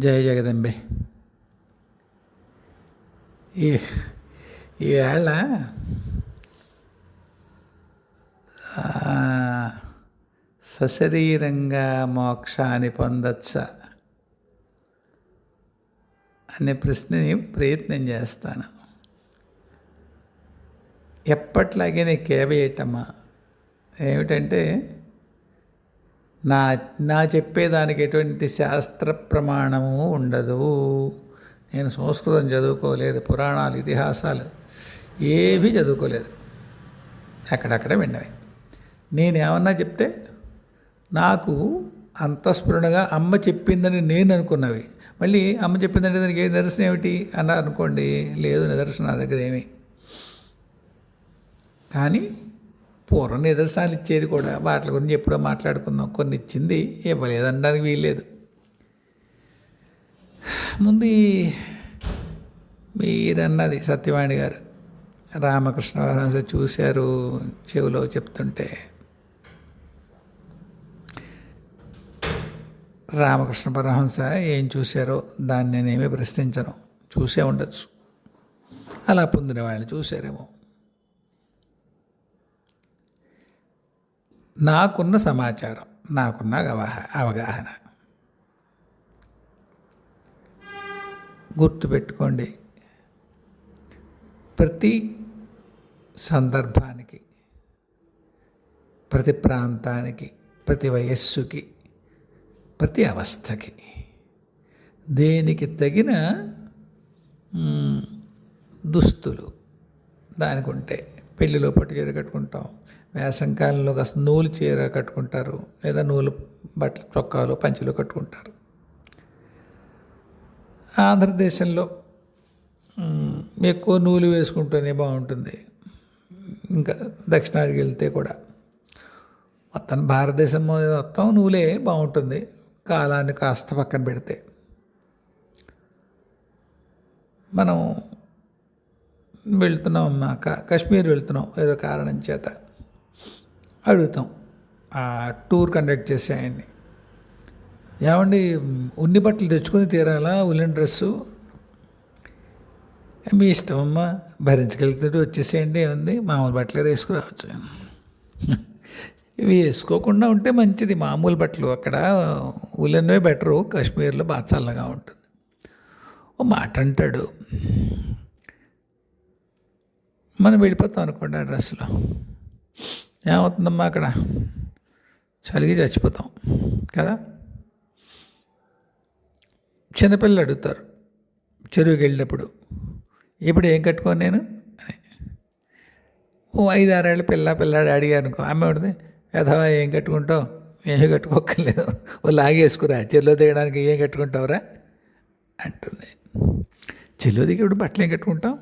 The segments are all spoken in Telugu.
జయ జగదంబే. ఈ ఈవేళ సశరీరంగా మోక్షాన్ని పొందచ్చా అనే ప్రశ్నని ప్రయత్నం చేస్తాను. ఎప్పట్లాగే నేను కేవయటమ్మా ఏమిటంటే నా చెప్పేదానికి ఎటువంటి శాస్త్ర ప్రమాణము ఉండదు. నేను సంస్కృతం చదువుకోలేదు, పురాణాలు ఇతిహాసాలు ఏవీ చదువుకోలేదు, అక్కడక్కడ విన్నవి. నేనేమన్నా చెప్తే నాకు అంతఃస్ఫురణగా అమ్మ చెప్పిందని నేను అనుకున్నవి, మళ్ళీ అమ్మ చెప్పిందంటే దానికి ఏ నిదర్శనం ఏమిటి అన్నారు అనుకోండి, లేదు నిదర్శనం నా దగ్గర ఏమి. కానీ పూర్వం నిదర్శనాలు ఇచ్చేది కూడా వాటి గురించి ఎప్పుడో మాట్లాడుకుందాం. కొన్ని ఇచ్చింది ఇవ్వలేదనడానికి వీల్లేదు. ముందు మీరన్నది సత్యవాణి గారు రామకృష్ణ పరమహంస చూశారు చెవిలో చెప్తుంటే, రామకృష్ణ పరమహంస ఏం చూశారో దాన్ని నేనేమీ ప్రశ్నించను. చూసే ఉండొచ్చు, అలా పొందిన వాళ్ళు చూశారేమో. నాకున్న సమాచారం, నాకున్న అవగాహన గుర్తుపెట్టుకోండి. ప్రతి సందర్భానికి, ప్రతి ప్రాంతానికి, ప్రతి వయస్సుకి, ప్రతి అవస్థకి దేనికి తగిన దుస్తులు దానికి ఉంటే, పెళ్ళిలో పట్టు చీర కట్టుకుంటాం, వేసంకాలంలో కాస్త నూలు చీర కట్టుకుంటారు, లేదా నూలు బట్టలు చొక్కాలు పంచెలు కట్టుకుంటారు. ఆంధ్రదేశంలో ఎక్కువ నూలు వేసుకుంటూనే బాగుంటుంది. ఇంకా దక్షిణాదికి వెళ్తే కూడా మొత్తం భారతదేశం మొత్తం నూలే బాగుంటుంది, కాలాన్ని కాస్త పక్కన పెడితే. మనం వెళ్తున్నాం అన్నాక కాశ్మీర్ వెళ్తున్నాం ఏదో కారణం చేత, అడుగుతాం ఆ టూర్ కండక్ట్ చేసే ఆయన్ని, ఏమండి ఉన్ని బట్టలు తెచ్చుకొని తీరాలా, ఉల్లెన్ డ్రెస్సు మీ ఇష్టం అమ్మా, భరించగలిగితే వచ్చేసేయండి, ఏముంది మామూలు బట్టలే వేసుకురావచ్చు. ఇవి వేసుకోకుండా ఉంటే మంచిది, మామూలు బట్టలు. అక్కడ ఉల్లెన్వే బెటరు, కాశ్మీర్లో బాగా చల్లగా ఉంటుంది. ఓ మాట అంటాడు, మనం వెళ్ళిపోతాం అనుకోండి ఆ డ్రెస్సులో, ఏమవుతుందమ్మా అక్కడ చలిగి చచ్చిపోతాం కదా. చిన్నపిల్లలు అడుగుతారు చెరువుకి వెళ్ళినప్పుడు, ఇప్పుడు ఏం కట్టుకోను నేను అని. ఓ 5-6 ఏళ్ళ పిల్లాడు అడిగారు అనుకో, అమ్మ ఉడితే ఎదవా ఏం కట్టుకుంటావు, ఏమీ కట్టుకోక్కర్లేదు, ఓ లాగేసుకురా, చెరువులో దిగడానికి ఏం కట్టుకుంటావురా అంటుంది. చెరువులో దిగేప్పుడు బట్టలు ఏం కట్టుకుంటాం,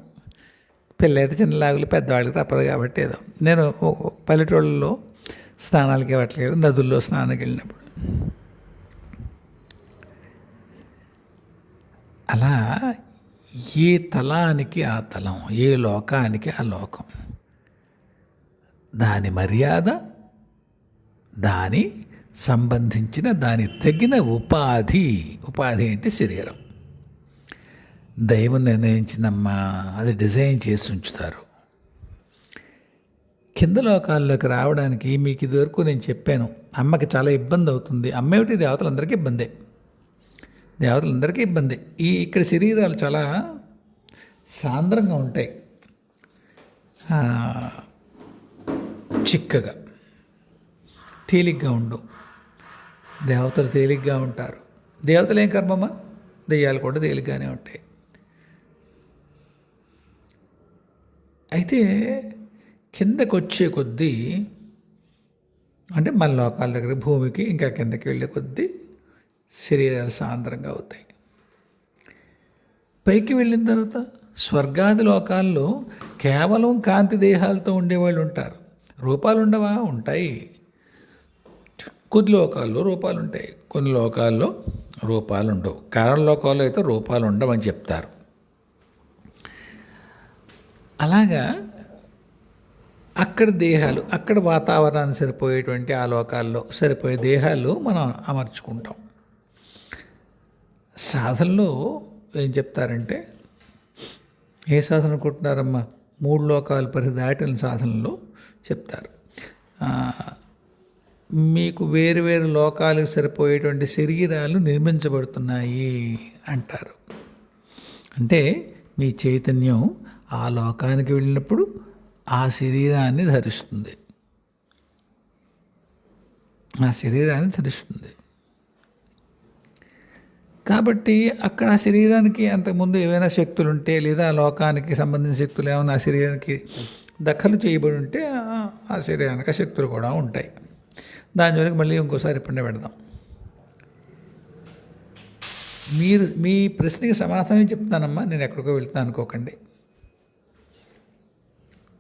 పిల్ల అయితే చిన్న లాగులు, పెద్దవాళ్ళకి తప్పదు కాబట్టి. ఏదో నేను పల్లెటూళ్ళలో స్నానాలకి వాటికి నదుల్లో స్నానానికి వెళ్ళినప్పుడు అలా ఏ తలానికి ఆ తలం, ఏ లోకానికి ఆ లోకం, దాని మర్యాద, దాని సంబంధించిన దాని తగిన ఉపాధి అంటే శరీరం. దైవం నిర్ణయించిందమ్మా, అది డిజైన్ చేసి ఉంచుతారు. కింద లోకాల్లోకి రావడానికి మీకు ఇదివరకు నేను చెప్పాను, అమ్మకి చాలా ఇబ్బంది అవుతుంది. అమ్మ ఏమిటి, దేవతలందరికీ ఇబ్బందే, దేవతలందరికీ ఇబ్బంది. ఇక్కడ శరీరాలు చాలా సాంద్రంగా ఉంటాయి, చిక్కగా తేలిగ్గా ఉండవు. దేవతలు తేలిగ్గా ఉంటారు. దేవతలు ఏం కర్మమ్మా, దెయ్యాలు కూడా తేలిగ్గానే ఉంటాయి. అయితే కిందకు వచ్చే కొద్దీ, అంటే మన లోకాల దగ్గర భూమికి ఇంకా కిందకి వెళ్ళే కొద్దీ శరీరాలు సాంద్రంగా అవుతాయి. పైకి వెళ్ళిన తర్వాత స్వర్గాది లోకాల్లో కేవలం కాంతి దేహాలతో ఉండేవాళ్ళు ఉంటారు. రూపాలు ఉండవా? ఉంటాయి. కొద్ది లోకాల్లో రూపాలు ఉంటాయి, కొన్ని లోకాల్లో రూపాలు ఉండవు. కారణ లోకాల్లో అయితే రూపాలు ఉండవని చెప్తారు. అలాగా అక్కడ దేహాలు, అక్కడ వాతావరణానికి సరిపోయేటువంటి ఆ లోకాల్లో సరిపోయే దేహాలు మనం అమర్చుకుంటాం. సాధనలో ఏం చెప్తారంటే, ఏ సాధన అనుకుంటున్నారమ్మా? 3 లోకాలు దాటిన సాధనలో చెప్తారు. మీకు వేరు వేరు లోకాలకు సరిపోయేటువంటి శరీరాలు నిర్మించబడుతున్నాయి అంటారు. అంటే మీ చైతన్యం ఆ లోకానికి వెళ్ళినప్పుడు ఆ శరీరాన్ని ధరిస్తుంది. కాబట్టి అక్కడ ఆ శరీరానికి అంతకుముందు ఏవైనా శక్తులు ఉంటే, లేదా ఆ లోకానికి సంబంధించిన శక్తులు ఏమైనా ఆ శరీరానికి దఖలు చేయబడి ఉంటే ఆ శరీరానికి ఆ శక్తులు కూడా ఉంటాయి. దాని జోలికి మళ్ళీ ఇంకోసారి ఇప్పుడే పెడదాం. మీ ప్రశ్నకి సమాధానం చెప్తానమ్మా, నేను ఎక్కడికో వెళ్తాను అనుకోకండి.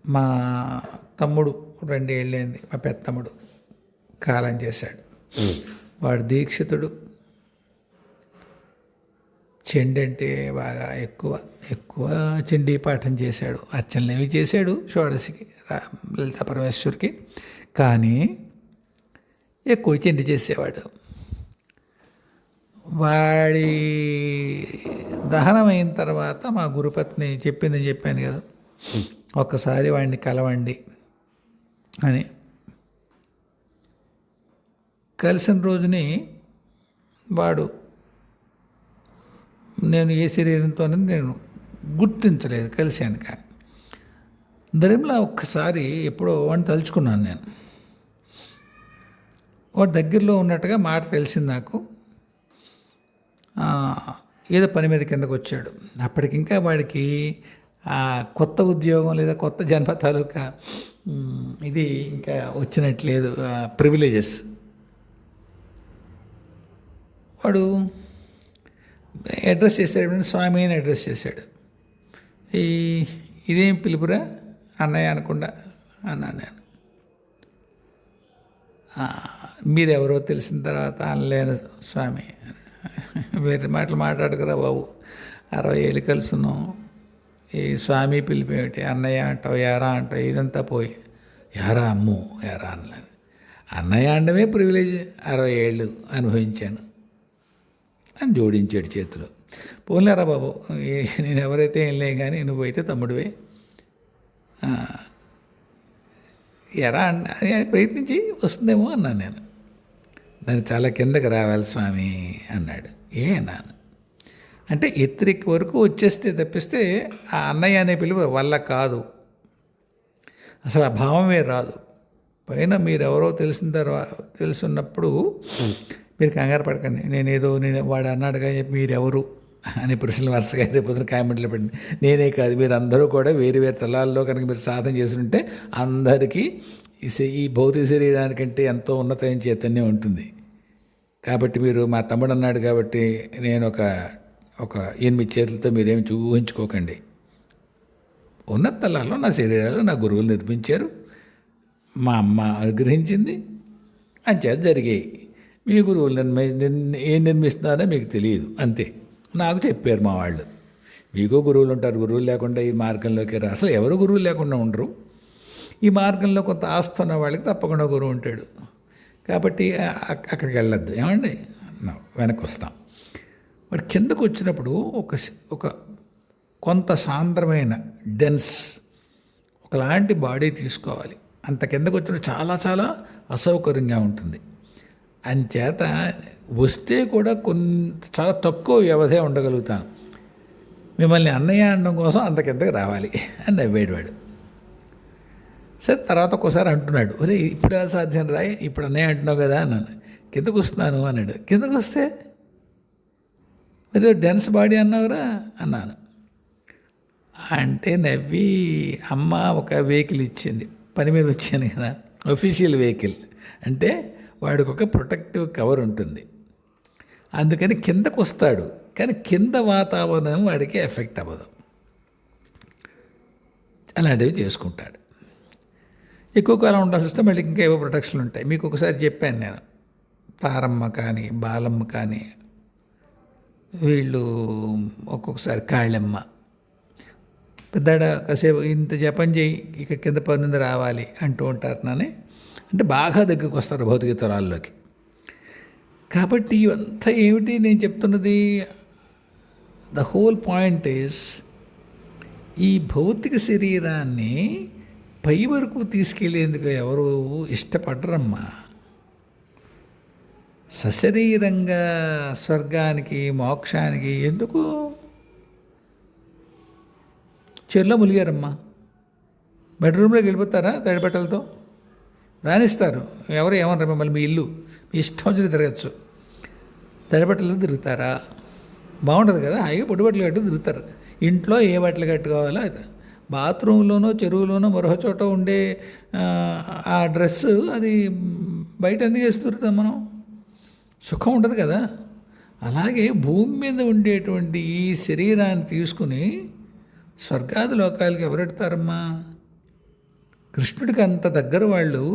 మా తమ్ముడు 2 ఏళ్ళైంది, మా పెద్ద తమ్ముడు కాలం చేశాడు. వాడు దీక్షితుడు. చెండి అంటే బాగా ఎక్కువ చెండీ పాఠం చేశాడు. అర్చనలు ఏవి చేశాడు షోడశికి, లలితా పరమేశ్వరికి, కానీ ఎక్కువ చెండి చేసేవాడు. వాడి దహనం అయిన తర్వాత మా గురుపత్ని చెప్పిందని చెప్పాను కదా, ఒక్కసారి వాడిని కలవండి అని. కలిసిన రోజుని వాడు, నేను ఏ శరీరంతో నేను గుర్తించలేదు, కలిశాను. కానీ దరిమిలా ఒక్కసారి ఎప్పుడో వాడిని తలుచుకున్నాను నేను. వాడు దగ్గరలో ఉన్నట్టుగా మాట తెలిసింది నాకు. ఏదో పని మీద కిందకు వచ్చాడు. అప్పటికింకా వాడికి కొత్త ఉద్యోగం లేదా కొత్త జన్మ తాలూకా ఇది ఇంకా వచ్చినట్లేదు, ప్రివిలేజెస్. వాడు అడ్రస్ చేశాడు, స్వామి అని అడ్రస్ చేశాడు. ఇదేం పిలుపురా అన్నయ్య అనకుండా అన్నాను నేను. మీరెవరో తెలిసిన తర్వాత అనలేను స్వామి, వేరే మాటలు మాట్లాడుకురా బాబు, 60 ఏళ్ళు కలుసున్నాం, ఈ స్వామి పిలిపి ఏమిటి, అన్నయ్య అంటావు, యారా అంటావు, ఇదంతా పోయి యారా అమ్ము యారా అనలేను. అన్నయ్య అనడమే ప్రివిలేజ్, 60 ఏళ్ళు అనుభవించాను అని జోడించాడు చేతులు. పోలేరా బాబు, నేను ఎవరైతే ఏం లే కానీ నువ్వైతే తమ్ముడివే, ఎరా అని ప్రయత్నించి వస్తుందేమో అన్నాను నేను. దాన్ని చాలా కిందకి రావాలి స్వామి అన్నాడు. అన్నాను అంటే ఎత్తికి వరకు వచ్చేస్తే తప్పిస్తే ఆ అన్నయ్య అనే పిలువ వల్ల కాదు, అసలు ఆ భావమే రాదు. పైన మీరెవరో తెలుసున్నప్పుడు మీరు కంగారు పడకండి. నేను వాడు అన్నాడుగా చెప్పి మీరెవరు అని ప్రశ్నలు వరుసగా రేపొద్దున కామెంట్లు పెట్టండి. నేనే కాదు, మీరు అందరూ కూడా వేరు వేరు తలాల్లో కనుక మీరు సాధన చేస్తుంటే అందరికీ ఈ భౌతిక శరీరానికంటే ఎంతో ఉన్నతమైన చైతన్యం ఉంటుంది. కాబట్టి మీరు మా తమ్ముడు అన్నాడు కాబట్టి నేను ఒక 8 చేతులతో మీరేమి ఊహించుకోకండి. ఉన్నత తలాల్లో నా శరీరాలు నా గురువులు నిర్మించారు, మా అమ్మ అనుగ్రహించింది, అంచేత జరిగాయి. మీ గురువులు ఏం నిర్మిస్తున్నారో మీకు తెలియదు, అంతే. నాకు చెప్పారు మా వాళ్ళు. మీకో గురువులు ఉంటారు, గురువులు లేకుండా ఈ మార్గంలోకి రా. అసలు ఎవరు గురువులు లేకుండా ఉండరు. ఈ మార్గంలో కొంత ఆస్తి ఉన్న వాళ్ళకి తప్పకుండా గురువు ఉంటాడు. కాబట్టి అక్కడికి వెళ్ళొద్దు. ఏమండి, వెనక్కి వస్తాం. మరి కిందకు వచ్చినప్పుడు ఒక కొంత సాంద్రమైన డెన్స్ ఒకలాంటి బాడీ తీసుకోవాలి. అంత కిందకు వచ్చినప్పుడు చాలా చాలా అసౌకర్యంగా ఉంటుంది. అంచేత వస్తే కూడా చాలా తక్కువ వ్యవధే ఉండగలుగుతాను. మిమ్మల్ని అన్నయ్య అనడం కోసం అంత కిందకి రావాలి అని నవ్వేడు వాడు. సరే, తర్వాత ఒక్కోసారి అంటున్నాడు, ఒరే ఇప్పుడు సాధ్యం రాయ్, ఇప్పుడు అన్నయ్య అంటున్నావు కదా అన్నాను. కిందకు వస్తున్నాను అన్నాడు. కిందకు వస్తే అదే డెన్స్ బాడీ అన్నావురా అన్నాను. అంటే నవ్వి, అమ్మ ఒక వెహికల్ ఇచ్చింది, పని మీద వచ్చాను కదా, ఒఫీషియల్ వెహికల్ అంటే వాడికి ఒక ప్రొటెక్టివ్ కవర్ ఉంటుంది, అందుకని కిందకు వస్తాడు. కానీ కింద వాతావరణం వాడికి ఎఫెక్ట్ అవ్వదు. అలాంటివి చేసుకుంటాడు. ఎక్కువ కాలం ఉండాల్సి వస్తే మళ్ళీ ఇంకా ఏవో ప్రొటెక్షన్లు ఉంటాయి. మీకు ఒకసారి చెప్పాను నేను, తారమ్మ కానీ బాలమ్మ కానీ వీళ్ళు ఒక్కొక్కసారి కాళ్ళమ్మ, పెద్దాడ కాసేపు ఇంత జపం చేయి ఇక కింద పన్నుంది రావాలి అంటూ ఉంటారు నాని. అంటే బాగా దగ్గరికి వస్తారు భౌతిక తరాల్లోకి. కాబట్టి ఇవంతా ఏమిటి నేను చెప్తున్నది, ద హోల్ పాయింట్ ఈస్, ఈ భౌతిక శరీరాన్ని పై వరకు తీసుకెళ్లేందుకు ఎవరు ఇష్టపడరమ్మా. సశరీరంగా స్వర్గానికి మోక్షానికి ఎందుకు? చెరులో ములిగారమ్మా, బెడ్రూమ్లోకి వెళ్ళిపోతారా తడిబట్టలతో? రాణిస్తారు. ఎవరు ఏమన్నారు మిమ్మల్ని? మీ ఇల్లు మీ ఇష్టం వచ్చిన తిరగచ్చు. తడిబట్టలతో తిరుగుతారా? బాగుంటుంది కదా, హాయిగా పొడిబట్టలు కట్టు తిరుగుతారు. ఇంట్లో ఏ బట్టలు కట్టుకోవాలో అది. బాత్రూంలోనో చెరువులోనో మరొక చోట ఉండే ఆ డ్రెస్సు అది బయట ఎందుకు వేసి తిరుగుతాం మనం? సుఖం ఉంటుంది కదా. అలాగే భూమి మీద ఉండేటువంటి ఈ శరీరాన్ని తీసుకుని స్వర్గాది లోకాలకి ఎవరెడతారమ్మా? కృష్ణుడికి అంత దగ్గర వాళ్ళు.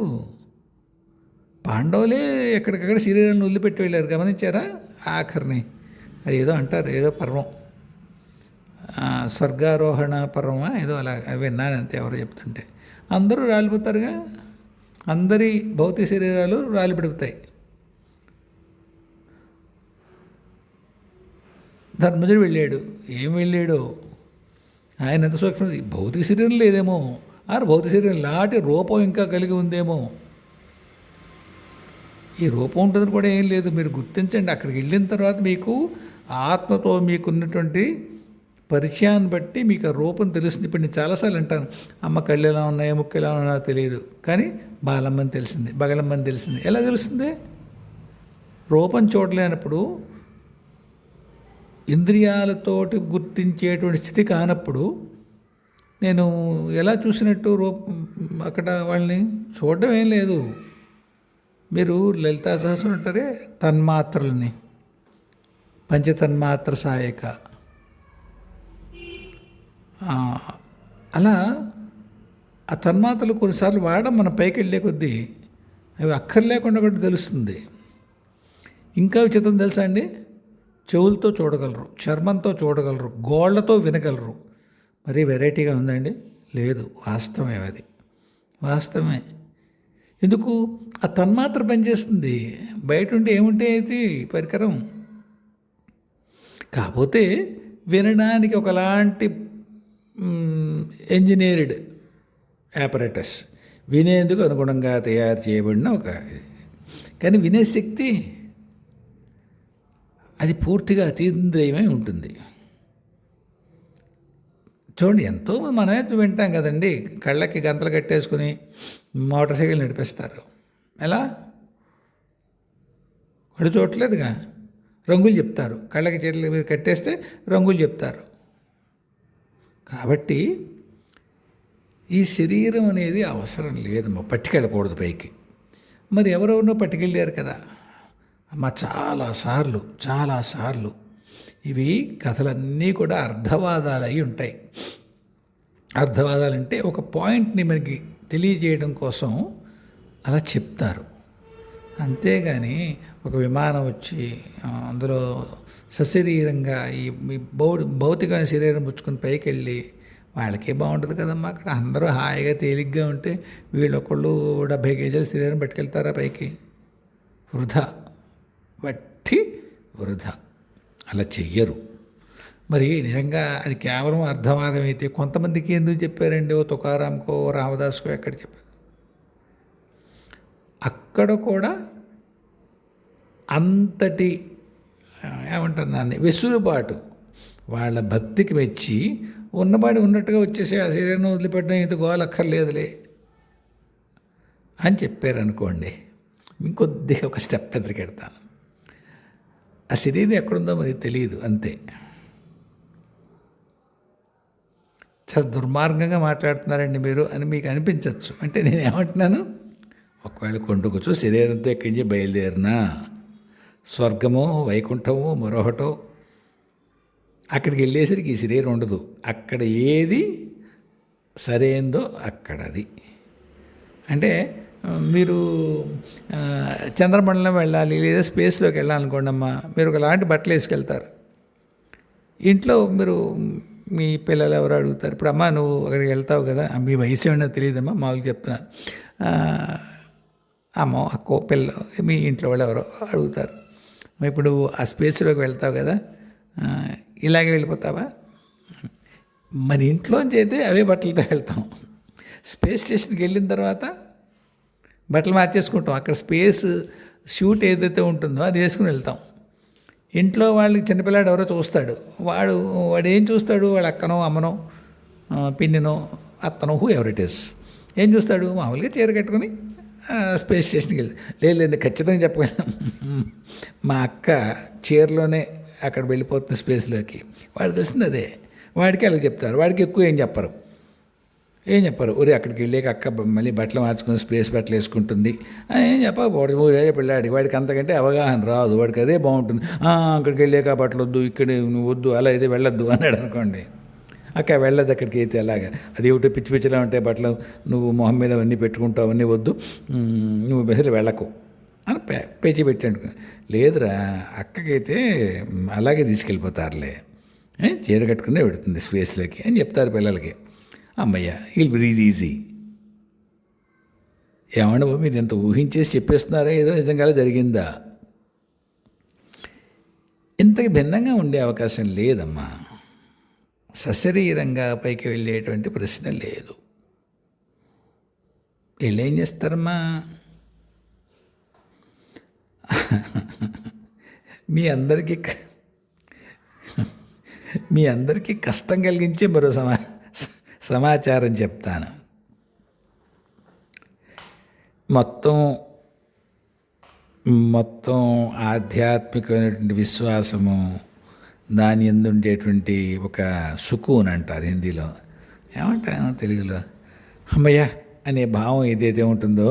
పాండవులే ఎక్కడికక్కడ శరీరాన్ని వదిలిపెట్టి వెళ్ళారు, గమనించారా? ఆఖరిని అది ఏదో అంటారు, ఏదో పర్వం, స్వర్గారోహణ పర్వమా ఏదో అలా విన్నాను అంతే, ఎవరు చెప్తుంటే. అందరూ రాలిపోతారుగా, అందరి భౌతిక శరీరాలు రాలిపెడుతాయి. ధర్మజుడు వెళ్ళాడు, ఏం వెళ్ళాడో ఆయన ఎంత సూక్ష్మ, భౌతిక శరీరం లేదేమో, భౌతిక శరీరం లాంటి రూపం ఇంకా కలిగి ఉందేమో. ఈ రూపం ఉంటుందని కూడా ఏం లేదు, మీరు గుర్తించండి. అక్కడికి వెళ్ళిన తర్వాత మీకు ఆత్మతో మీకున్నటువంటి పరిచయాన్ని బట్టి మీకు ఆ రూపం తెలుస్తుంది. ఇప్పుడు నేను చాలాసార్లు అంటాను, అమ్మ కళ్ళు ఎలా ఉన్నాయో ముక్కు ఎలా ఉన్నాయో తెలియదు, కానీ బాలమ్మని తెలిసింది, బగలమ్మని తెలిసింది. ఎలా తెలుస్తుంది? రూపం చూడలేనప్పుడు, ఇంద్రియాలతోటి గుర్తించేటువంటి స్థితి కానప్పుడు నేను ఎలా చూసినట్టు అక్కడ వాళ్ళని చూడడం ఏం లేదు. మీరు లలితా సహస్రం అంటారే, తన్మాత్రలని, పంచతన్మాత్ర సాయక, అలా ఆ తన్మాత్రలు కొన్నిసార్లు వాడడం మన పైకి వెళ్ళే కొద్దీ అవి అక్కర్లేకుండా కూడా తెలుస్తుంది. ఇంకా విచిత్రం తెలుసా అండి? చెవులతో చూడగలరు, చర్మంతో చూడగలరు, గోళ్లతో వినగలరు. మరీ వెరైటీగా ఉందండి? లేదు, వాస్తవమే, అది వాస్తవమే. ఎందుకు? ఆ తన్మాత్ర పనిచేస్తుంది. బయట ఉంటే ఏముంటే ఇది పరికరం. కాకపోతే వినడానికి ఒకలాంటి ఇంజనీర్డ్ ఆపరేటస్, వినేందుకు అనుగుణంగా తయారు చేయబడిన ఒక, కానీ వినే శక్తి అది పూర్తిగా అతీంద్రియమై ఉంటుంది. చూడండి, ఎంతోమంది మనమే వింటాం కదండి, కళ్ళకి గంతలు కట్టేసుకుని మోటార్ సైకిల్ నడిపిస్తారు. ఎలా? కళ్ళు చూడలేదుగా, రంగులు చెప్తారు. కళ్ళకి చేతులు మీరు కట్టేస్తే రంగులు చెప్తారు. కాబట్టి ఈ శరీరం అనేది అవసరం లేదమ్మా, పట్టుకెళ్ళకూడదు పైకి. మరి ఎవరెవరినో పట్టుకెళ్ళారు కదా అమ్మ, చాలాసార్లు ఇవి కథలన్నీ కూడా అర్థవాదాలు అయి ఉంటాయి. అర్థవాదాలంటే ఒక పాయింట్ని మనకి తెలియజేయడం కోసం అలా చెప్తారు. అంతేగాని ఒక విమానం వచ్చి అందులో సశరీరంగా ఈ భౌతికమైన శరీరం పుచ్చుకొని పైకి వెళ్ళి వాళ్ళకే బాగుంటుంది కదమ్మా. అక్కడ అందరూ హాయిగా తేలిగ్గా ఉంటే వీళ్ళొకళ్ళు 70 కేజీల శరీరం పట్టుకెళ్తారా పైకి? వృధా, వృధా. అలా చెయ్యరు. మరి నిజంగా అది కేవలం అర్థవాదం అయితే కొంతమందికి ఎందుకు చెప్పారండి? ఓ తుకారాంకో రామదాసుకో ఎక్కడ చెప్పారు? అక్కడ కూడా అంతటి ఏమంటుంది దాన్ని, వెసులుబాటు, వాళ్ళ భక్తికి మెచ్చి ఉన్నవాడు ఉన్నట్టుగా వచ్చేసి ఆ శరీరం వదిలిపెట్టడం ఇది గోలక్కర్లేదులే అని చెప్పారనుకోండి, ఇంకొద్దిగా ఒక స్టెప్ ఎదురుకెడతాను. ఆ శరీరం ఎక్కడుందో మనకి తెలియదు, అంతే. చాలా దుర్మార్గంగా మాట్లాడుతున్నారండి మీరు అని మీకు అనిపించవచ్చు. అంటే నేను ఏమంటున్నాను, ఒకవేళ కొండకొచ్చు శరీరంతో ఎక్కడి నుంచి బయలుదేరినా స్వర్గమో వైకుంఠమో మరొకటో, అక్కడికి వెళ్ళేసరికి ఈ శరీరం ఉండదు. అక్కడ ఏది సరైందో అక్కడది. అంటే మీరు చంద్రమండలం వెళ్ళాలి లేదా స్పేస్లోకి వెళ్ళాలనుకోండి అమ్మా, మీరు ఒకలాంటి బట్టలు వేసుకెళ్తారు. ఇంట్లో మీరు మీ పిల్లలు ఎవరు అడుగుతారు, ఇప్పుడు అమ్మ నువ్వు అక్కడికి వెళ్తావు కదా, మీ వయసు ఏమన్నా తెలియదమ్మా, మామూలుగా చెప్తున్నాను. అమ్మో అక్కో పిల్ల మీ ఇంట్లో వాళ్ళు ఎవరో అడుగుతారు, ఇప్పుడు ఆ స్పేస్లోకి వెళ్తావు కదా, ఇలాగే వెళ్ళిపోతావా? మన ఇంట్లోంచి అయితే అవే బట్టలతో వెళ్తాం. స్పేస్ స్టేషన్కి వెళ్ళిన తర్వాత బట్టలు మార్చేసుకుంటాం. అక్కడ స్పేస్ షూట్ ఏదైతే ఉంటుందో అది వేసుకుని వెళ్తాం. ఇంట్లో వాళ్ళకి చిన్నపిల్లాడు ఎవరో చూస్తాడు, వాడు ఏం చూస్తాడు? వాళ్ళ అక్కనో అమ్మనో పిన్నినో అత్తనో హూ ఎవర్ ఇట్ ఈస్ ఏం చూస్తాడు? మామూలుగా చీర కట్టుకుని స్పేస్ స్టేషన్కి వెళ్తాడు. లేదు ఖచ్చితంగా చెప్పగలను, మా అక్క చీరలోనే అక్కడ వెళ్ళిపోతుంది స్పేస్లోకి. వాడు తెలిసింది అదే. వాడికి అలాగే చెప్తారు. వాడికి ఎక్కువ ఏం చెప్పరు. ఒరే అక్కడికి వెళ్ళాక అక్క మళ్ళీ బట్టలు మార్చుకొని స్పేస్ బట్టలు వేసుకుంటుంది ఏం చెప్పకపోవడం. ఊరే పిల్లాడికి వాడికి అంతకంటే అవగాహన రాదు. వాడికి అదే బాగుంటుంది. అక్కడికి వెళ్ళాక బట్టలు వద్దు, ఇక్కడ నువ్వు వద్దు, అలా అయితే వెళ్ళొద్దు అన్నాడు అనుకోండి. అక్క వెళ్ళదు అక్కడికి అయితే. అలాగా అది ఒకటి పిచ్చి పిచ్చిలా ఉంటాయి బట్టలు, నువ్వు మొహం మీద అవన్నీ పెట్టుకుంటావు, అవన్నీ వద్దు, నువ్వు బెసలు వెళ్ళకు అని పేచి పెట్టాడు. లేదురా అక్కకైతే అలాగే తీసుకెళ్ళిపోతారులే, చీర కట్టుకునే పెడుతుంది స్పేస్లోకి అని చెప్తారు పిల్లలకి. అమ్మయ్య విల్ బ్రీజ్ ఈజీ. ఏమన్నా మీరు ఎంత ఊహించేసి చెప్పేస్తున్నారా? ఏదో నిజంగా జరిగిందా? ఇంతకు భిన్నంగా ఉండే అవకాశం లేదమ్మా. సశరీరంగా పైకి వెళ్ళేటువంటి ప్రశ్న లేదు. వీళ్ళేం చేస్తారమ్మా? మీ అందరికీ కష్టం కలిగించే మరో సమాచారం చెప్తాను. మొత్తం ఆధ్యాత్మికమైనటువంటి విశ్వాసము, దాని యందు ఉండేటువంటి ఒక సుకూన్ అంటారు హిందీలో, ఏమంటారు తెలుగులో, అమ్మయ్య అనే భావం ఏదైతే ఉంటుందో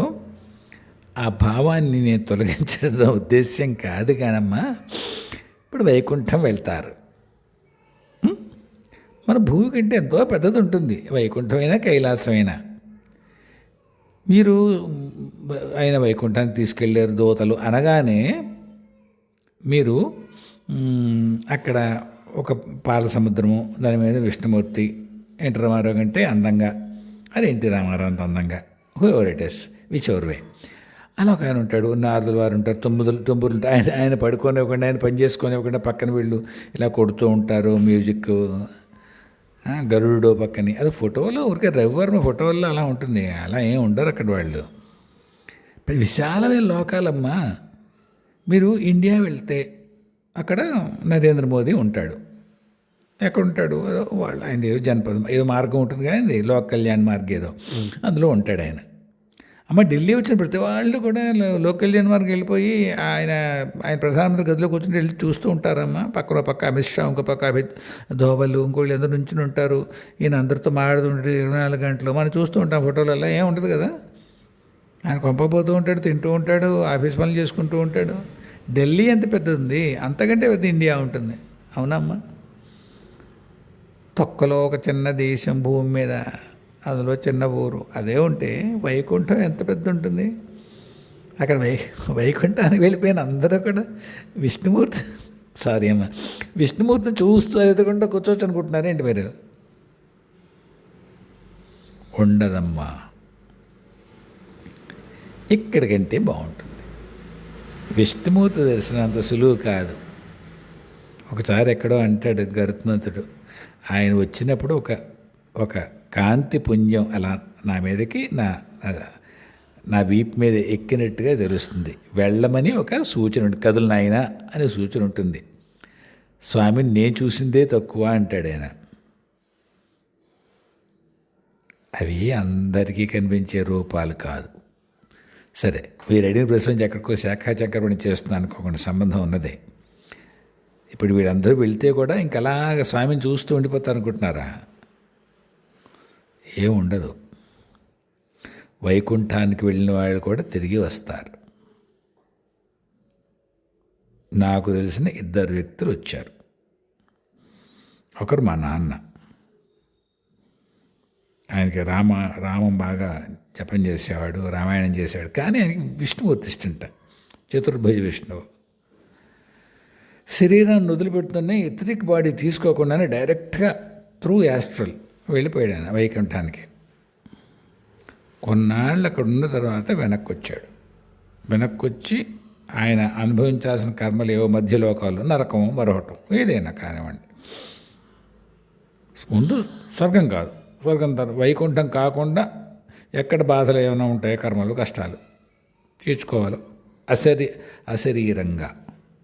ఆ భావాన్ని నేను తొలగించడం ఉద్దేశ్యం కాదు కానమ్మా. ఇప్పుడు వైకుంఠం వెళ్తారు. మన భూమి కంటే ఎంతో పెద్దది ఉంటుంది, వైకుంఠమైనా కైలాసమైనా. మీరు ఆయన వైకుంఠానికి తీసుకెళ్ళారు దూతలు అనగానే మీరు అక్కడ ఒక పాల సముద్రము, దాని మీద విష్ణుమూర్తి, ఎన్టీ రామారావు కంటే అందంగా, అది ఎన్టీ రామారావు అంత అందంగా, whoever it is, whichever way, అలా ఒక ఆయన ఉంటాడు. నారదుల వారు ఉంటారు, తుంబులు ఆయన పడుకోనివ్వకుండా, ఆయన పని చేసుకొనివ్వకుండా పక్కన వీళ్ళు ఇలా కొడుతూ ఉంటారు మ్యూజిక్. గరుడో పక్కని, అది ఫోటోలో ఊరికే రవివర్మ ఫోటోల్లో అలా ఉంటుంది. అలా ఏం ఉండరు అక్కడ వాళ్ళు. విశాలమైన లోకాలమ్మా. మీరు ఇండియా వెళ్తే అక్కడ నరేంద్ర మోదీ ఉంటాడు. ఎక్కడ ఉంటాడు? వాళ్ళు ఆయన ఏదో జనపదం ఏదో మార్గం ఉంటుంది కానీ లోక్ కళ్యాణ్ మార్గం ఏదో, అందులో ఉంటాడు ఆయన. అమ్మ ఢిల్లీ వచ్చిన ప్రతి వాళ్ళు కూడా లోక్ కళ్యాణ్ మార్గం వెళ్ళిపోయి ఆయన ప్రధానమంత్రి గదిలో కూర్చొని వెళ్ళి చూస్తూ ఉంటారమ్మా. పక్క అమిత్ షా, ఇంకో పక్క ధోవలు, ఇంకోళ్ళు అందరూ నుంచి ఉంటారు. ఈయన అందరితో మాట్లాడుతుంటాడు 24 గంటలు. మనం చూస్తూ ఉంటాం ఫోటోలలో, ఏం ఉంటుంది కదా. ఆయన కొంపపోతూ ఉంటాడు, తింటూ ఉంటాడు, ఆఫీస్ పనులు చేసుకుంటూ ఉంటాడు. ఢిల్లీ ఎంత పెద్దది ఉంది, అంతకంటే పెద్ద ఇండియా ఉంటుంది. అవునమ్మా. తొక్కలో ఒక చిన్న దేశం భూమి మీద, అందులో చిన్న ఊరు అదే ఉంటే వైకుంఠం ఎంత పెద్ద ఉంటుంది. అక్కడ వైకుంఠానికి వెళ్ళిపోయిన అందరూ కూడా విష్ణుమూర్తిని చూస్తూ ఎదుగుండా కూర్చోవచ్చు అనుకుంటున్నారేంటి మీరు? ఉండదమ్మా. ఇక్కడికంటే బాగుంటుంది. విష్ణుమూర్తి దర్శనం అంత సులువు కాదు. ఒకసారి ఎక్కడో అంటాడు గరుత్మంతుడు, ఆయన వచ్చినప్పుడు ఒక కాంతి పుంజం అలా నా మీదకి నా వీపు మీద ఎక్కినట్టుగా తెలుస్తుంది, వెళ్ళమని ఒక సూచన ఉంటుంది, కదులు నాయనా అనే సూచన ఉంటుంది. స్వామిని నేను చూసిందే తక్కువ అంటాడు ఆయన. అవి అందరికీ కనిపించే రూపాలు కాదు. సరే, మీరు అడిగిన ప్రశ్న ఎక్కడికో శాఖా చక్రవర్ణి చేస్తున్నాను అనుకోకుండా సంబంధం ఉన్నదే. ఇప్పుడు వీళ్ళందరూ వెళ్తే కూడా ఇంకలాగా స్వామిని చూస్తూ ఉండిపోతారు అనుకుంటున్నారా? ఏముండదు. వైకుంఠానికి వెళ్ళిన వాళ్ళు కూడా తిరిగి వస్తారు. నాకు తెలిసిన 2 వ్యక్తులు వచ్చారు. ఒకరు మా నాన్న, ఆయనకి రామం బాగా జపం చేసేవాడు, రామాయణం చేసేవాడు. కానీ ఆయనకి విష్ణుమూర్తి ఇష్టంట, చతుర్భుజ విష్ణువు. శరీరాన్ని వదిలిపెడుతూనే ఎథరిక్ బాడీ తీసుకోకుండానే డైరెక్ట్గా త్రూ యాస్ట్రల్ వెళ్ళిపోయాడు ఆయన వైకుంఠానికి. కొన్నాళ్ళు అక్కడ ఉన్న తర్వాత వెనక్కి వచ్చి ఆయన అనుభవించాల్సిన కర్మలు ఏవో మధ్యలోకాలు, నరకం, మరొకటం ఏదైనా కానివ్వండి, ముందు స్వర్గం కాదు, స్వర్గం తర్వాత వైకుంఠం కాకుండా ఎక్కడ బాధలు ఏమైనా ఉంటాయో కర్మలు కష్టాలు తీర్చుకోవాలి అశరీరంగా.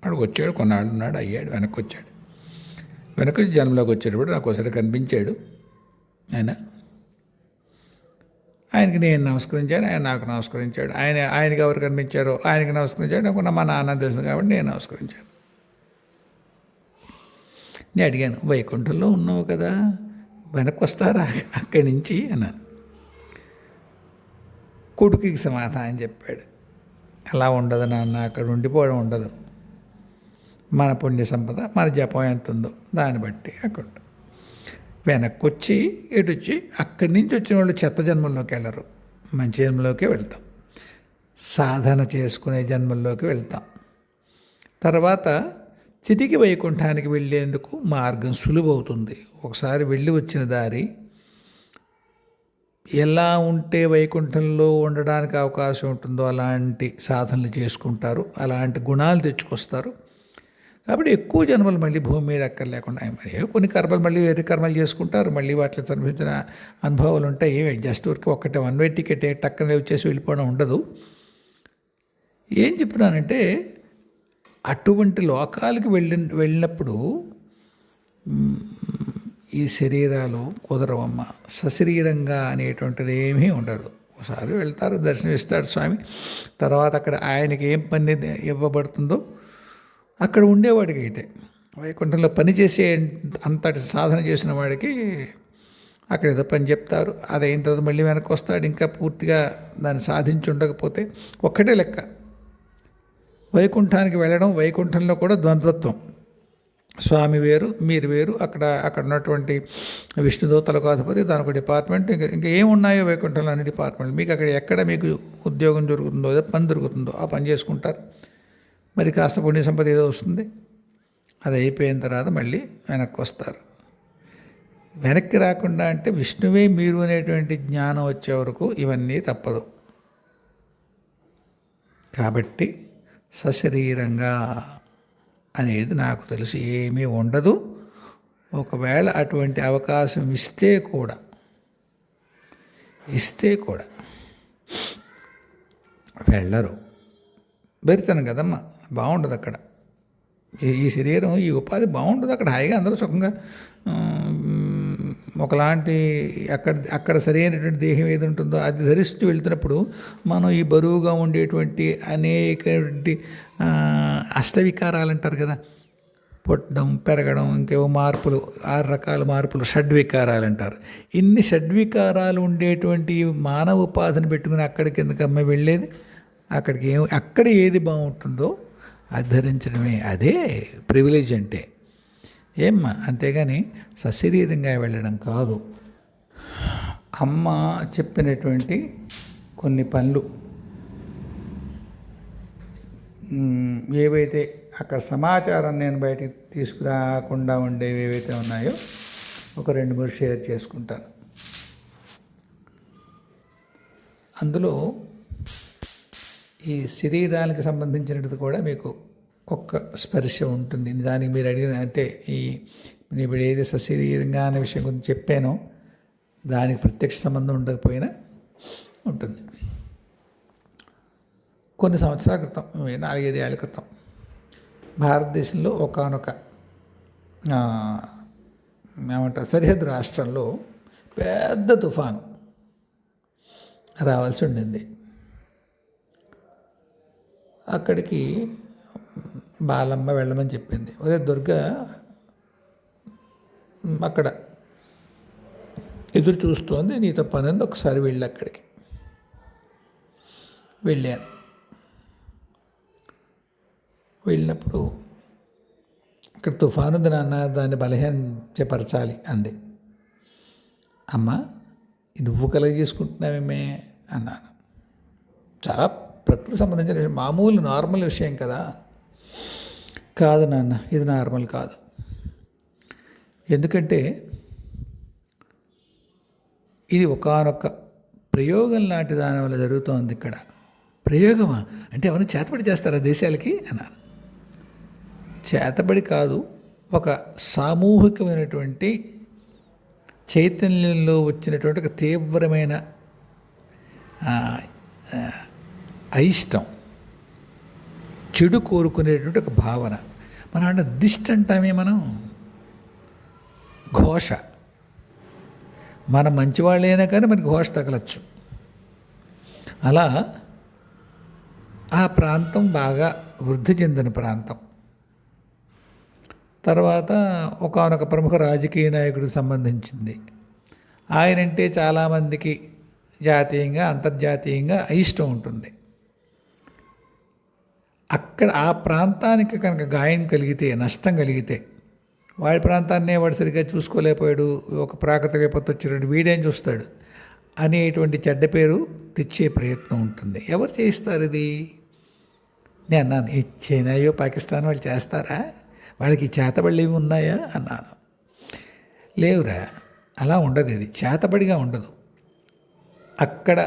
వాడు వచ్చాడు, కొన్నాళ్ళు ఉన్నాడు, అయ్యాడు, వెనక్కి వచ్చాడు. వెనక్కి జన్మలోకి వచ్చేటప్పుడు నాకు ఒకసారి కనిపించాడు ఆయనకి నేను నమస్కరించాను, ఆయన నాకు నమస్కరించాడు. ఆయనకి ఎవరు కనిపించారో ఆయనకి నమస్కరించాడు. నాకు మా నాన్న తెలుసు కాబట్టి నేను నమస్కరించాను. నేను అడిగాను, వైకుంఠంలో ఉన్నావు కదా, వెనక్కి వస్తారా అక్కడి నుంచి అన్నాను. కొడుకుకి సమాధానం చెప్పాడు, అలా ఉండదు నాన్న, అక్కడ ఉండిపోవడం ఉండదు. మన పుణ్య సంపద, మన జపం ఎంత ఉందో దాన్ని బట్టి అక్కడ వెనక్కి వచ్చి వచ్చి అక్కడి నుంచి వచ్చిన వాళ్ళు చెత్త జన్మల్లోకి వెళ్ళరు, మంచి జన్మలోకి వెళ్తాం, సాధన చేసుకునే జన్మల్లోకి వెళ్తాం. తర్వాత తిరిగి వైకుంఠానికి వెళ్ళేందుకు మార్గం సులువవుతుంది. ఒకసారి వెళ్ళి వచ్చిన దారి ఎలా ఉంటే వైకుంఠంలో ఉండడానికి అవకాశం ఉంటుందో అలాంటి సాధనలు చేసుకుంటారు, అలాంటి గుణాలు తెచ్చుకొస్తారు. కాబట్టి ఎక్కువ జన్మలు మళ్ళీ భూమి మీద అక్కర్లేకుండా మరి కొన్ని కర్మలు మళ్ళీ వేరే కర్మలు చేసుకుంటారు, మళ్ళీ వాటికి సంబంధించిన అనుభవాలు ఉంటాయి. జస్ట్ ఊరికి ఒకటే వన్ వే టికెట్ టక్కన వచ్చేసి వెళ్ళిపోవడం ఉండదు. ఏం చెప్తున్నానంటే అటువంటి లోకాలకు వెళ్ళినప్పుడు ఈ శరీరాలు కుదరవమ్మ, సశరీరంగా అనేటువంటిది ఏమీ ఉండదు. ఒకసారి వెళ్తారు, దర్శనం ఇస్తాడు స్వామి, తర్వాత అక్కడ ఆయనకి ఏం పని ఇవ్వబడుతుందో అక్కడ ఉండేవాడికి అయితే వైకుంఠంలో పనిచేసే అంతటి సాధన చేసిన వాడికి అక్కడ ఏదో పని చెప్తారు, అది అయిన తర్వాత మళ్ళీ వెనక్కి వస్తాడు. ఇంకా పూర్తిగా దాన్ని సాధించి ఉండకపోతే ఒక్కటే లెక్క. వైకుంఠానికి వెళ్ళడం, వైకుంఠంలో కూడా ద్వంద్వత్వం, స్వామి వేరు మీరు వేరు. అక్కడ ఉన్నటువంటి విష్ణుదూతలకు అధిపతి, దానికి ఒక డిపార్ట్మెంట్, ఇంకా ఏమున్నాయో వైకుంఠంలో అన్ని డిపార్ట్మెంట్. మీకు అక్కడ ఎక్కడ మీకు ఉద్యోగం దొరుకుతుందో, పని దొరుకుతుందో ఆ పని చేసుకుంటారు. మరి కాస్త పుణ్య సంపద ఏదో వస్తుంది, అది అయిపోయిన తర్వాత మళ్ళీ వెనక్కి వస్తారు. వెనక్కి రాకుండా అంటే విష్ణువే మీరు అనేటువంటి జ్ఞానం వచ్చే వరకు ఇవన్నీ తప్పదు. కాబట్టి సశరీరంగా అనేది నాకు తెలిసి ఏమీ ఉండదు. ఒకవేళ అటువంటి అవకాశం ఇస్తే కూడా వెళ్ళరు. బెరితనం కదమ్మా, బాగుండదు అక్కడ. ఈ శరీరం, ఈ ఉపాధి బాగుంటుంది అక్కడ, హాయిగా అందరూ సుఖంగా ఒకలాంటి అక్కడ సరైనటువంటి దేహం ఏది ఉంటుందో అది ధరిస్తూ వెళ్తున్నప్పుడు మనం ఈ బరువుగా ఉండేటువంటి అనేకటువంటి అష్టవికారాలు అంటారు కదా, పుట్టడం, పెరగడం, ఇంకేవో మార్పులు, 6 రకాల మార్పులు, షడ్వికారాలు అంటారు. ఇన్ని షడ్వికారాలు ఉండేటువంటి మానవ ఉపాధిని పెట్టుకుని అక్కడికి ఎందుకమ్మ వెళ్ళేది? అక్కడ ఏది బాగుంటుందో అది ధరించడమే, అదే ప్రివిలేజ్ అంటే. ఏమ్మా, అంతేగాని సశరీరంగా వెళ్ళడం కాదు. అమ్మ చెప్పినటువంటి కొన్ని పనులు ఏవైతే అక్కడ సమాచారం నేను బయటికి తీసుకురాకుండా ఉండేవి ఏవైతే ఉన్నాయో ఒక 2-3 షేర్ చేసుకుంటాను. అందులో ఈ శరీరానికి సంబంధించినది కూడా మీకు ఒక్క స్పర్శ ఉంటుంది. దానికి మీరు అడిగిన అంటే ఇప్పుడు ఏది సశరీరంగా అనే విషయం గురించి చెప్పానో దానికి ప్రత్యక్ష సంబంధం ఉండకపోయినా ఉంటుంది. కొన్ని సంవత్సరాల క్రితం, 4-5 ఏళ్ల క్రితం భారతదేశంలో ఒకానొక ఏమంటారు సరిహద్దు రాష్ట్రంలో పెద్ద తుఫాను రావాల్సి ఉండింది. అక్కడికి బాలమ్మ వెళ్ళమని చెప్పింది. ఒరే దుర్గా అక్కడ ఎదురు చూస్తోంది, నీతో పని ఉంది, ఒకసారి వెళ్ళి అక్కడికి. వెళ్ళాను. వెళ్ళినప్పుడు ఇక్కడ తుఫాను ఉంది నాన్న, దాన్ని బలహీనపరచాలి అంది. అమ్మ నువ్వు కలగజేసుకుంటున్నావేమే అన్నాను. చాలా ప్రకృతికి సంబంధించిన విషయం, మామూలు నార్మల్ విషయం కదా. కాదు నాన్న, ఇది నార్మల్ కాదు. ఎందుకంటే ఇది ఒకానొక ప్రయోగం లాంటి దాని వల్ల జరుగుతోంది ఇక్కడ. ప్రయోగమా అంటే ఎవరైనా చేతబడి చేస్తారా దేశాలకి అన్నాను. చేతబడి కాదు, ఒక సామూహికమైనటువంటి చైతన్యంలో వచ్చినటువంటి ఒక తీవ్రమైన అయిష్టం, చెడు కోరుకునేటువంటి ఒక భావన. మనం అంటే దిష్టి అంటామే, మనం ఘోష. మన మంచివాళ్ళైనా కానీ మనకి ఘోష తగలచ్చు. అలా ఆ ప్రాంతం బాగా వృద్ధి చెందిన ప్రాంతం. తర్వాత ఒకానొక ప్రముఖ రాజకీయ నాయకుడికి సంబంధించింది. ఆయనంటే చాలామందికి జాతీయంగా అంతర్జాతీయంగా అయిష్టం ఉంటుంది. అక్కడ ఆ ప్రాంతానికి కనుక గాయం కలిగితే, నష్టం కలిగితే, వాడి ప్రాంతాన్నే వాడు సరిగ్గా చూసుకోలేకపోయాడు, ఒక ప్రాకృతిక విపత్తు వచ్చినట్టు వీడేం చూస్తాడు అనేటువంటి చెడ్డ పేరు తెచ్చే ప్రయత్నం ఉంటుంది. ఎవరు చేయిస్తారు ఇది? నేను అన్నాను, ఈ చైనాయో పాకిస్తాన్ వాళ్ళు చేస్తారా? వాళ్ళకి చేతబడులు ఏమి ఉన్నాయా అన్నాను. లేవురా, అలా ఉండదు, ఇది చేతబడిగా ఉండదు. అక్కడ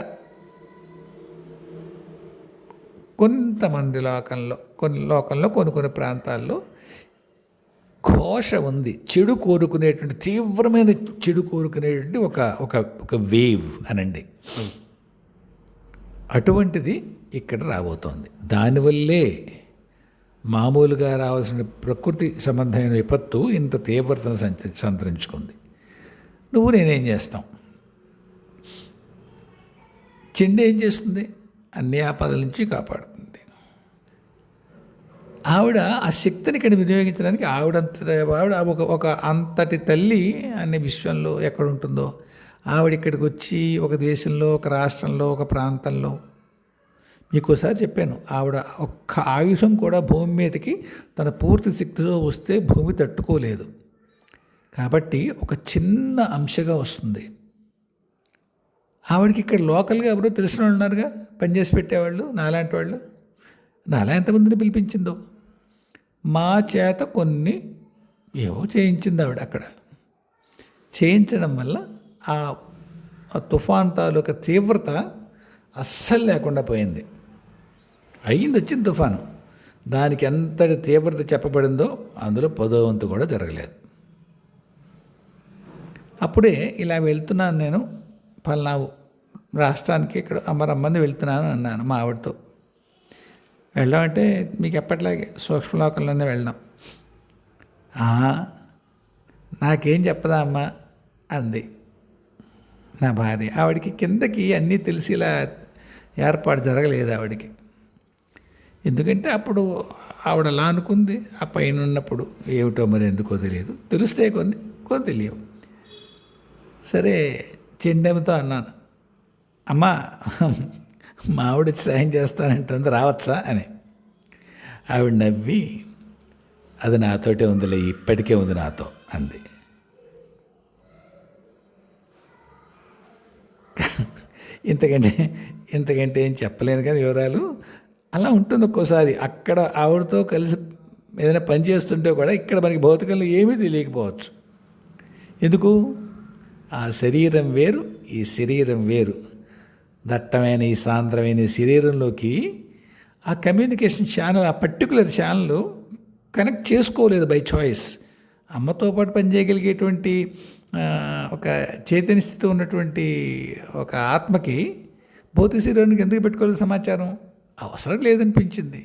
కొంతమంది లోకంలో కొన్ని ప్రాంతాల్లో ఘోష ఉంది. చెడు కోరుకునేటువంటి, తీవ్రమైన చెడు కోరుకునేటువంటి ఒక వేవ్ అనండి, అటువంటిది ఇక్కడ రాబోతోంది. దానివల్లే మామూలుగా రావాల్సిన ప్రకృతి సంబంధమైన విపత్తు ఇంత తీవ్రతను సంతరించుకుంది. నువ్వు నేనేం చేస్తాం? చెండు ఏం చేస్తుంది? అన్ని ఆపదల నుంచి కాపాడుతుంది. ఆవిడ ఆ శక్తిని ఇక్కడ వినియోగించడానికి ఆవిడ ఒక అంతటి తల్లి అనే విశ్వంలో ఎక్కడుంటుందో ఆవిడ ఇక్కడికి వచ్చి ఒక దేశంలో, ఒక రాష్ట్రంలో, ఒక ప్రాంతంలో, మీకోసారి చెప్పాను, ఆవిడ ఒక్క ఆయుధం కూడా భూమి మీదకి తన పూర్తి శక్తితో వస్తే భూమి తట్టుకోలేదు. కాబట్టి ఒక చిన్న అంశగా వస్తుంది. ఆవిడకి ఇక్కడ లోకల్గా ఎవరో తెలిసిన వాళ్ళు ఉన్నారుగా, పనిచేసి పెట్టేవాళ్ళు, నాలాంటి వాళ్ళు. నాలా ఎంతమందిని పిలిపించిందో, మా చేత కొన్ని ఏవో చేయించింది ఆవిడ. అక్కడ చేయించడం వల్ల ఆ తుఫాన్ తాలూకా తీవ్రత అస్సలు లేకుండా పోయింది. వచ్చింది తుఫాను, దానికి ఎంతటి తీవ్రత చెప్పబడిందో అందులో 10వ వంతు కూడా జరగలేదు. అప్పుడే ఇలా వెళ్తున్నాను నేను పల్నా రాష్ట్రానికి, ఇక్కడ అమ్మరమ్మంది వెళ్తున్నాను అన్నాను మా ఆవిడతో. వెళ్ళామంటే మీకు ఎప్పట్లాగే సూక్ష్మలోకంలోనే వెళ్ళాం. నాకేం చెప్పదా అమ్మ అంది నా భార్య. ఆవిడికి కిందకి అన్నీ తెలిసి ఇలా ఏర్పాటు జరగలేదు ఆవిడికి. ఎందుకంటే అప్పుడు ఆవిడ అలా అనుకుంది. ఆ పైన ఉన్నప్పుడు ఏమిటో మరి ఎందుకో తెలియదు, తెలిస్తే కొన్ని తెలియవు. సరే చెండెమతో అన్నాను, అమ్మా మా ఆవిడ సాయం చేస్తానంటుంది, రావచ్చా అని. ఆవిడ నవ్వి, అది నాతోటే ఉందిలే, ఇప్పటికే ఉంది నాతో అంది. ఇంతకంటే ఏం చెప్పలేను కానీ వివరాలు. అలా ఉంటుంది ఒక్కోసారి. అక్కడ ఆవిడతో కలిసి ఏదైనా పని చేస్తుంటే కూడా ఇక్కడ మనకి భౌతికంలో ఏమీ తెలియకపోవచ్చు. ఎందుకు? ఆ శరీరం వేరు, ఈ శరీరం వేరు. దట్టమైన ఈ సాంద్రమైన ఈ శరీరంలోకి ఆ కమ్యూనికేషన్ ఛానల్, ఆ పర్టికులర్ ఛానల్ కనెక్ట్ చేసుకోలేదు బై చాయిస్. అమ్మతో పాటు పనిచేయగలిగేటువంటి ఒక చైతన్య స్థితి ఉన్నటువంటి ఒక ఆత్మకి భౌతిక శరీరానికి ఎందుకు పెట్టుకోవాలి సమాచారం? అవసరం లేదనిపించింది.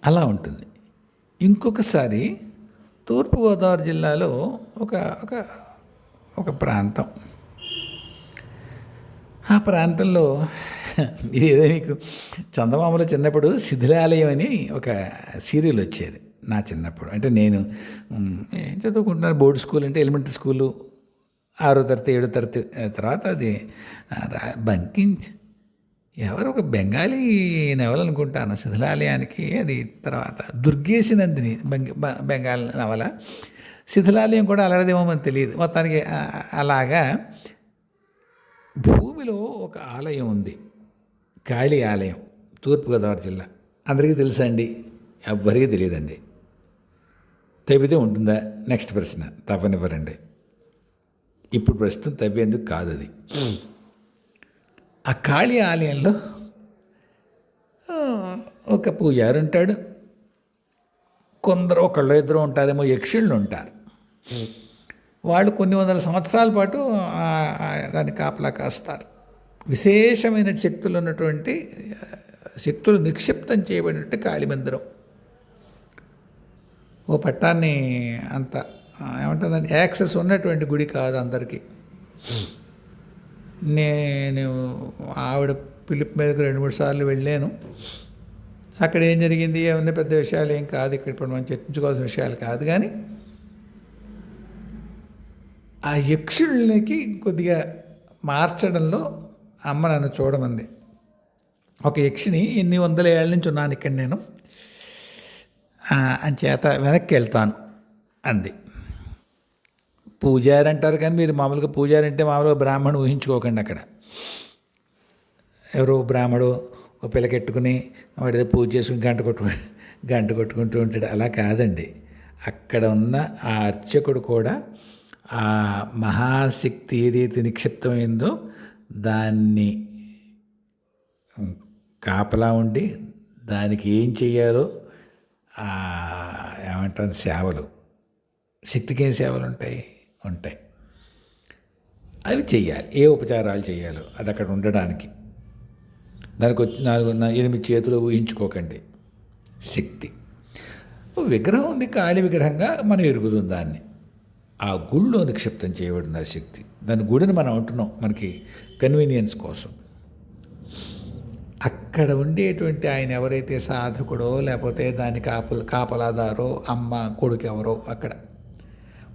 అలా ఉంటుంది. ఇంకొకసారి తూర్పుగోదావరి జిల్లాలో ఒక ప్రాంతం, ఆ ప్రాంతంలో ఇదేదో మీకు చందమామలో చిన్నప్పుడు శిథిలాలయం అని ఒక సీరియల్ వచ్చేది నా చిన్నప్పుడు. అంటే నేను ఏం చదువుకుంటున్నాను, బోర్డు స్కూల్ అంటే ఎలిమెంటరీ స్కూలు, 6వ తరగతి 7వ తరగతి తర్వాత అది ఎవరు ఒక బెంగాలీ నవల అనుకుంటాను శిథిలాలయానికి. అది తర్వాత దుర్గేశి నందిని బెంగాల్ నవల. శిథిలాలయం కూడా అలాంటిదేమో మనకు తెలియదు. మొత్తానికి అలాగా భూమిలో ఒక ఆలయం ఉంది, కాళీ ఆలయం, తూర్పుగోదావరి జిల్లా. అందరికీ తెలుసా అండి? ఎవ్వరికీ తెలియదండి. తవ్వితే ఉంటుందా? నెక్స్ట్ ప్రశ్న. తవ్వనివ్వరండి. ఇప్పుడు ప్రస్తుతం తవ్వేందుకు కాదు అది. ఆ కాళీ ఆలయంలో ఒక పూజారి ఉంటాడు, కొందరు ఒకళ్ళు ఇద్దరు ఉంటారేమో యక్షుళ్ళు ఉంటారు. వాళ్ళు కొన్ని వందల సంవత్సరాల పాటు దాన్ని కాపలా కాస్తారు. విశేషమైన శక్తులు ఉన్నటువంటి శక్తులు నిక్షిప్తం చేయబడినట్టు కాళీమందిరం ఓ పట్టాన్ని అంత ఏమంటుందని యాక్సెస్ ఉన్నటువంటి గుడి కాదు అందరికీ. నేను ఆవిడ పిలుపు మీదకి 2-3 సార్లు వెళ్ళాను. అక్కడ ఏం జరిగింది ఏమన్నా పెద్ద విషయాలు ఏం కాదు, ఇక్కడ ఇప్పుడు మనం చర్చించుకోవాల్సిన విషయాలు కాదు. కానీ ఆ యక్షులకి కొద్దిగా మార్చడంలో అమ్మ నన్ను చూడమంది. ఒక యక్షిని ఎన్ని వందల ఏళ్ళ నుంచి ఉన్నాను ఇక్కడ నేను, అంచేత వెనక్కి వెళ్తాను అంది. పూజారి అంటారు కానీ మీరు మామూలుగా పూజారి అంటే మామూలుగా బ్రాహ్మణు ఊహించుకోకండి. అక్కడ ఎవరో బ్రాహ్మడు ఒక పిల్లకెట్టుకుని వాడిదో పూజ చేసుకుని గంట కొట్టుకుంటూ ఉంటాడు. అలా కాదండి. అక్కడ ఉన్న ఆ అర్చకుడు కూడా ఆ మహాశక్తి ఏదైతే నిక్షిప్తమైందో దాన్ని కాపలా ఉండి దానికి ఏం చేయాలో ఏమంటారు సేవలు, శక్తికి ఏం సేవలు ఉంటాయి అవి చెయ్యాలి. ఏ ఉపచారాలు చేయాలో అది అక్కడ ఉండడానికి. దానికి 8 చేతులు ఊహించుకోకండి. శక్తి విగ్రహం ఉంది, కాళీ విగ్రహంగా మనం ఎరుగుతుంది. దాన్ని ఆ గుళ్ళో నిక్షిప్తం చేయబడింది ఆ శక్తి. దాని గుడిని మనం అంటున్నాం మనకి కన్వీనియన్స్ కోసం. అక్కడ ఉండేటువంటి ఆయన ఎవరైతే సాధకుడో లేకపోతే దాని కాపలాదారో అమ్మ కొడుకు ఎవరో అక్కడ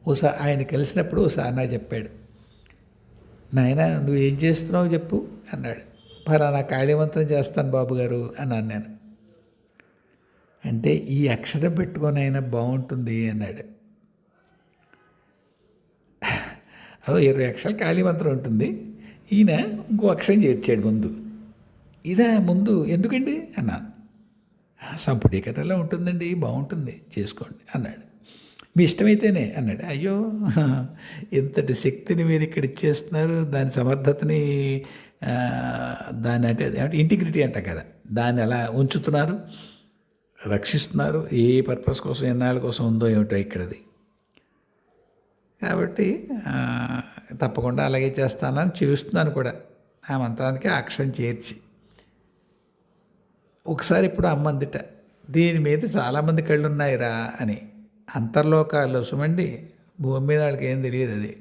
ఓసారి ఆయన కలిసినప్పుడు ఓసారి నాకు చెప్పాడు, నాయన నువ్వేం చేస్తున్నావు చెప్పు అన్నాడు. ఫలానా కాళీమంత్రం చేస్తాను బాబు గారు అన్నాను నేను. అంటే ఈ అక్షరం పెట్టుకొని అయినా బాగుంటుంది అన్నాడు. అదో 20 అక్షరాలు కాళీమంత్రం ఉంటుంది, ఈయన ఇంకో అక్షరం చేర్చాడు ముందు. ఇదా ముందు ఎందుకండి అన్నాను. సంపుటీకరలో ఉంటుందండి, బాగుంటుంది చేసుకోండి అన్నాడు. మీ ఇష్టమైతేనే అన్నాడు. అయ్యో ఇంతటి శక్తిని మీరు ఇక్కడ ఇచ్చేస్తున్నారు, దాని సమర్థతని దాని అంటే ఇంటిగ్రిటీ అంట కదా, దాన్ని ఎలా ఉంచుతున్నారు, రక్షిస్తున్నారు. ఏ పర్పస్ కోసం ఎన్నాళ్ళ కోసం ఉందో ఏమిటో ఇక్కడది. కాబట్టి తప్పకుండా అలాగే చేస్తానని చేస్తున్నాను కూడా ఆ మంత్రానికి అక్షరం చేర్చి. ఒకసారి ఇప్పుడు అమ్మందిట, దీని మీద చాలామంది కళ్ళు ఉన్నాయిరా అని. అంతర్లోకాల్లో సుమండి భూమి మీద వాళ్ళకి ఏం తెలియదు. అది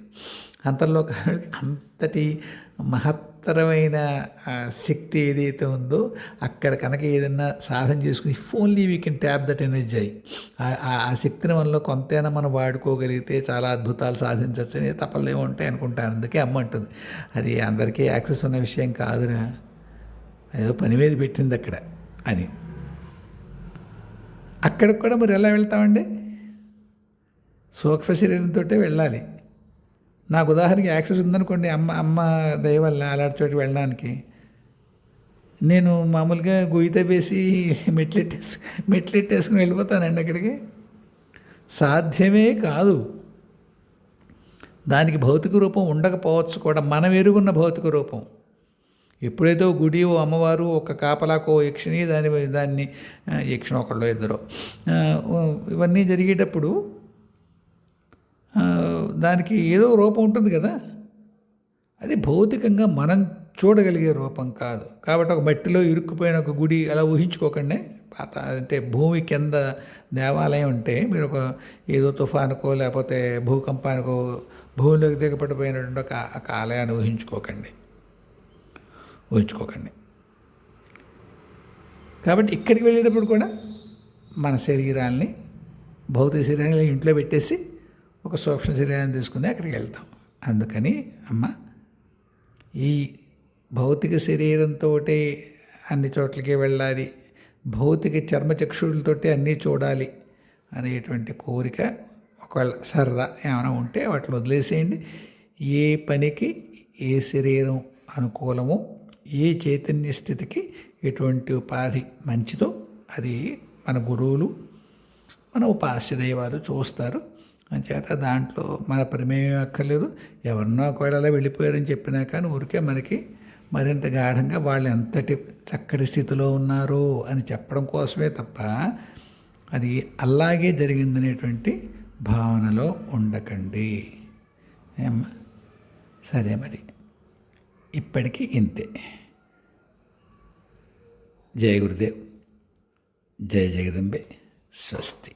అంతర్లోకాలకి అంతటి మహత్తరమైన శక్తి ఏదైతే ఉందో అక్కడ కనుక ఏదన్నా సాధన చేసుకుని only we can tap that energy. ఆ శక్తిని మనలో కొంతైనా మనం వాడుకోగలిగితే చాలా అద్భుతాలు సాధించవచ్చు అని తప్పలేమో ఉంటాయి అనుకుంటాను. అందుకే అమ్మ అంటుంది అది అందరికీ యాక్సెస్ ఉన్న విషయం కాదురా, ఏదో పని మీద పెట్టింది అక్కడ అని. అక్కడికి కూడా మరి ఎలా వెళ్తామండి? సూక్ష్మ శరీరంతో వెళ్ళాలి. నాకు ఉదాహరణకి యాక్సెస్ ఉందనుకోండి, అమ్మ దయ వల్ల అలాంటి చోటు వెళ్ళడానికి. నేను మామూలుగా గొయ్యిత వేసి మెట్లెట్టేసుకుని వెళ్ళిపోతానండి అక్కడికి. సాధ్యమే కాదు. దానికి భౌతిక రూపం ఉండకపోవచ్చు కూడా, మనం ఎరుగున్న భౌతిక రూపం. ఎప్పుడైతే గుడి ఓ అమ్మవారు ఒక కాపలాకో యక్షిని దాన్ని యక్షిని ఒకళ్ళు ఇద్దరు ఇవన్నీ జరిగేటప్పుడు దానికి ఏదో రూపం ఉంటుంది కదా, అది భౌతికంగా మనం చూడగలిగే రూపం కాదు. కాబట్టి ఒక మట్టిలో ఇరుక్కుపోయిన ఒక గుడి అలా ఊహించుకోకండి. పాత అంటే భూమి కింద దేవాలయం ఉంటే మీరు ఒక ఏదో తుఫానుకో లేకపోతే భూకంపానికో భూమిలోకి దిగపడిపోయినటువంటి ఒక ఆలయాన్ని ఊహించుకోకండి. కాబట్టి ఇక్కడికి వెళ్ళేటప్పుడు కూడా మన శరీరాల్ని భౌతిక శరీరాన్ని ఇంట్లో పెట్టేసి ఒక సూక్ష్మ శరీరాన్ని తీసుకుని అక్కడికి వెళ్తాం. అందుకని అమ్మ ఈ భౌతిక శరీరంతో అన్ని చోట్లకి వెళ్ళాలి, భౌతిక చర్మచక్షులతోటి అన్నీ చూడాలి అనేటువంటి కోరిక ఒకవేళ సరదా ఏమైనా ఉంటే వాటిని వదిలేసేయండి. ఏ పనికి ఏ శరీరం అనుకూలమో, ఏ చైతన్య స్థితికి ఎటువంటి ఉపాధి మంచిదో అది మన గురువులు మన ఉపాస్య దైవాలు చూస్తారు. అంచేత దాంట్లో మన ప్రమేయం అక్కర్లేదు. ఎవరినో ఒకవేళ అలా వెళ్ళిపోయారని చెప్పినా కానీ ఊరికే మనకి మరింత గాఢంగా వాళ్ళు ఎంతటి చక్కటి స్థితిలో ఉన్నారో అని చెప్పడం కోసమే తప్ప అది అలాగే జరిగిందనేటువంటి భావనలో ఉండకండి. ఏమ్మా, సరే మరి ఇప్పటికీ ఇంతే. జయ గురుదేవ్, జయ జగదంబే, స్వస్తి.